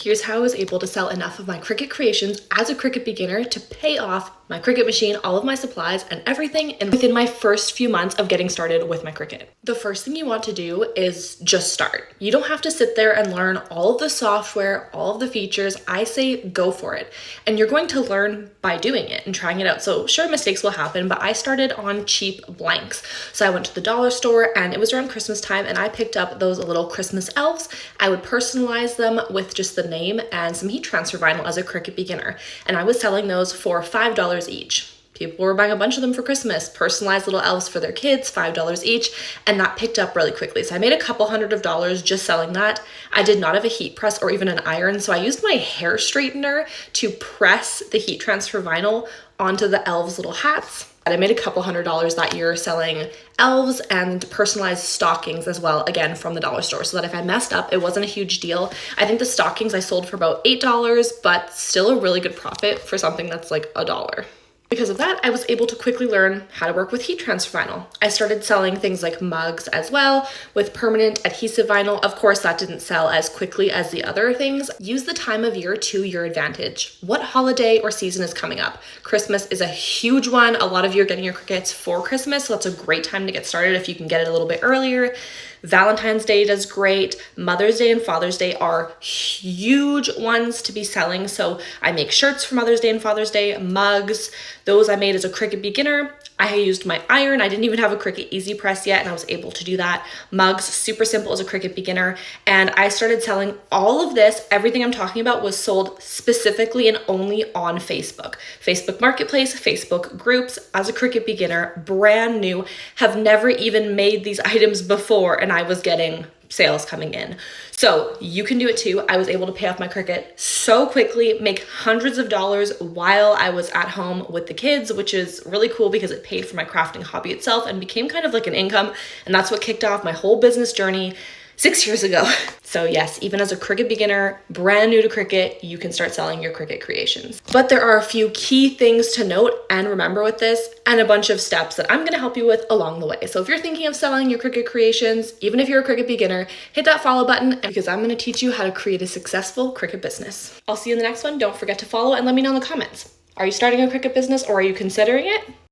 Here's how I was able to sell enough of my Cricut creations as a Cricut beginner to pay off my Cricut machine, all of my supplies and everything within my first few months of getting started with my Cricut. The first thing you want to do is just start. You don't have to sit there and learn all of the software, all of the features. I say go for it. And you're going to learn by doing it and trying it out. So sure, mistakes will happen, but I started on cheap blanks. So I went to the dollar store and it was around Christmas time and I picked up those little Christmas elves. I would personalize them with just the name and some heat transfer vinyl as a Cricut beginner. And I was selling those for $5 each. People were buying a bunch of them for Christmas, personalized little elves for their kids, $5 each, and that picked up really quickly. So I made a couple $100 just selling that. I did not have a heat press or even an iron, so I used my hair straightener to press the heat transfer vinyl onto the elves' little hats. I made a couple $100 that year selling elves and personalized stockings as well, again, from the dollar store, so that if I messed up, it wasn't a huge deal. I think the stockings I sold for about $8, but still a really good profit for something that's like $1. Because of that, I was able to quickly learn how to work with heat transfer vinyl. I started selling things like mugs as well with permanent adhesive vinyl. Of course, that didn't sell as quickly as the other things. Use the time of year to your advantage. What holiday or season is coming up? Christmas is a huge one. A lot of you are getting your Cricuts for Christmas, so that's a great time to get started if you can get it a little bit earlier. Valentine's Day does great. Mother's Day and Father's Day are huge ones to be selling. So I make shirts for Mother's Day and Father's Day, mugs. Those I made as a Cricut beginner. I used my iron. I didn't even have a Cricut Easy Press yet, and I was able to do that. Mugs, super simple as a Cricut beginner. And I started selling all of this. Everything I'm talking about was sold specifically and only on Facebook. Facebook Marketplace, Facebook groups as a Cricut beginner, brand new, have never even made these items before, and I was getting sales coming in. So you can do it too. I was able to pay off my Cricut so quickly, make hundreds of dollars while I was at home with the kids, which is really cool because it paid for my crafting hobby itself and became kind of like an income. And that's what kicked off my whole business journey 6 years ago. So yes, even as a Cricut beginner, brand new to Cricut, you can start selling your Cricut creations. But there are a few key things to note and remember with this, and a bunch of steps that I'm gonna help you with along the way. So if you're thinking of selling your Cricut creations, even if you're a Cricut beginner, hit that follow button because I'm gonna teach you how to create a successful Cricut business. I'll see you in the next one. Don't forget to follow and let me know in the comments. Are you starting a Cricut business or are you considering it?